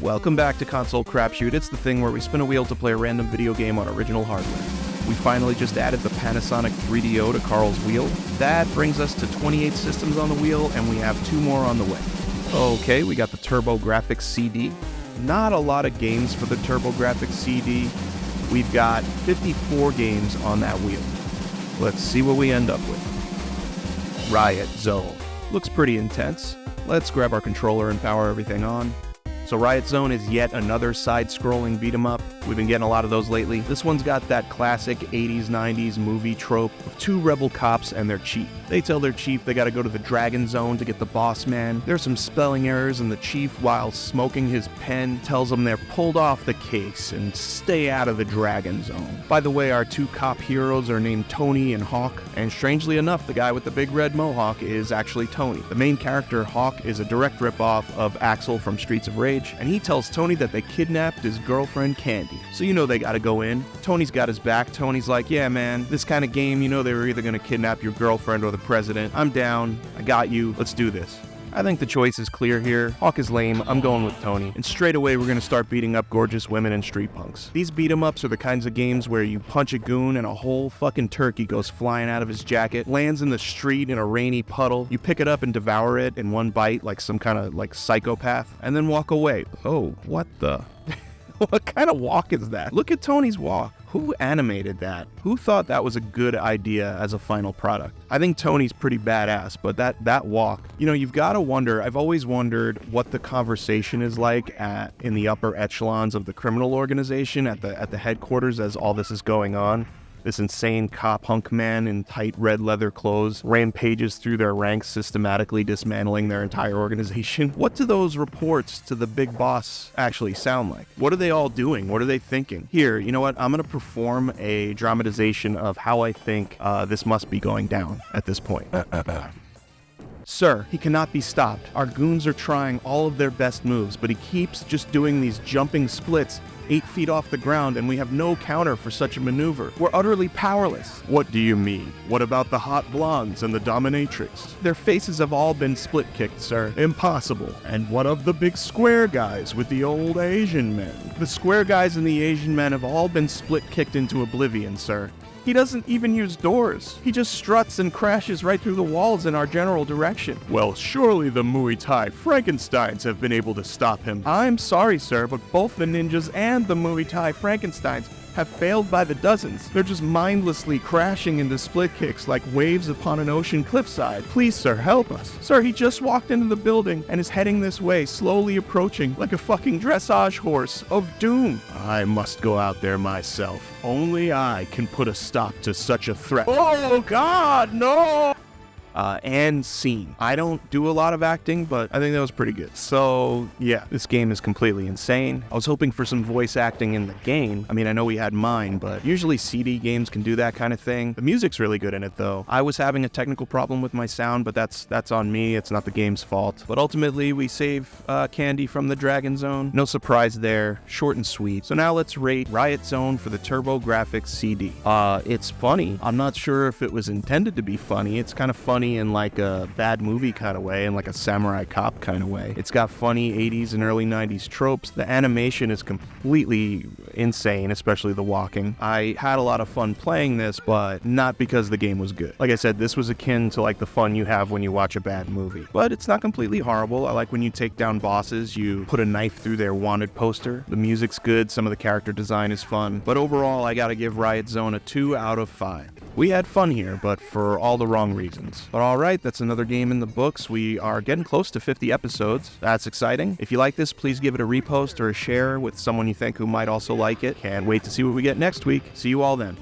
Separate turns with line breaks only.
Welcome back to Console Crapshoot. It's the thing where we spin a wheel to play a random video game on original hardware. We finally just added the Panasonic 3DO to Carl's wheel. That brings us to 28 systems on the wheel, and we have 2 more on the way. Okay, we got the TurboGrafx-CD. Not a lot of games for the TurboGrafx-CD. We've got 54 games on that wheel. Let's see what we end up with. Riot Zone. Looks pretty intense. Let's grab our controller and power everything on. So Riot Zone is yet another side-scrolling beat-em-up. We've been getting a lot of those lately. This one's got that classic 80s, 90s movie trope of 2 rebel cops and their chief. They tell their chief they gotta go to the Dragon Zone to get the boss man. There's some spelling errors, and the chief, while smoking his pen, tells them they're pulled off the case and stay out of the Dragon Zone. By the way, our 2 cop heroes are named Tony and Hawk, and strangely enough, the guy with the big red mohawk is actually Tony. The main character, Hawk, is a direct ripoff of Axel from Streets of Rage, and he tells Tony that they kidnapped his girlfriend Candy. So you know they gotta go in. Tony's got his back. Tony's like, yeah man, this kind of game, you know they were either gonna kidnap your girlfriend or the president. I'm down. I got you. Let's do this. I think the choice is clear here. Hawk is lame. I'm going with Tony. And straight away we're gonna start beating up gorgeous women and street punks. These beat 'em ups are the kinds of games where you punch a goon and a whole fucking turkey goes flying out of his jacket, lands in the street in a rainy puddle. You pick it up and devour it in one bite like some kind of like psychopath, and then walk away. Oh, what the? What kind of walk is that? Look at Tony's walk. Who animated that? Who thought that was a good idea as a final product? I think Tony's pretty badass, but that walk, you know, you've got to wonder. I've always wondered what the conversation is like in the upper echelons of the criminal organization at the headquarters as all this is going on. This insane cop hunk man in tight red leather clothes rampages through their ranks, systematically dismantling their entire organization. What do those reports to the big boss actually sound like? What are they all doing? What are they thinking? Here, you know what? I'm going to perform a dramatization of how I think this must be going down at this point. Sir, he cannot be stopped. Our goons are trying all of their best moves, but he keeps just doing these jumping splits 8 feet off the ground, and we have no counter for such a maneuver. We're utterly powerless. What do you mean? What about the hot blondes and the dominatrix? Their faces have all been split-kicked, sir. Impossible. And what of the big square guys with the old Asian men? The square guys and the Asian men have all been split-kicked into oblivion, sir. He doesn't even use doors. He just struts and crashes right through the walls in our general direction. Well, surely the Muay Thai Frankensteins have been able to stop him. I'm sorry, sir, but both the ninjas and the Muay Thai Frankensteins have failed by the dozens. They're just mindlessly crashing into split kicks like waves upon an ocean cliffside. Please, sir, help us. Sir, he just walked into the building and is heading this way, slowly approaching like a fucking dressage horse of doom. I must go out there myself. Only I can put a stop to such a threat. Oh, God, no! And scene. I don't do a lot of acting, but I think that was pretty good. So, yeah, this game is completely insane. I was hoping for some voice acting in the game. I mean, I know we had mine, but usually CD games can do that kind of thing. The music's really good in it, though. I was having a technical problem with my sound, but that's on me. It's not the game's fault. But ultimately, we save Candy from the Dragon Zone. No surprise there. Short and sweet. So now let's rate Riot Zone for the TurboGrafx-CD. It's funny. I'm not sure if it was intended to be funny. It's kind of funny in like a bad movie kind of way, and like a samurai cop kind of way. It's got funny 80s and early 90s tropes. The animation is completely insane, especially the walking. I had a lot of fun playing this, but not because the game was good. Like I said, this was akin to like the fun you have when you watch a bad movie. But it's not completely horrible. I like when you take down bosses, you put a knife through their wanted poster. The music's good, some of the character design is fun. But overall, I gotta give Riot Zone a 2 out of 5. We had fun here, but for all the wrong reasons. But alright, that's another game in the books. We are getting close to 50 episodes. That's exciting. If you like this, please give it a repost or a share with someone you think who might also like it. Can't wait to see what we get next week. See you all then.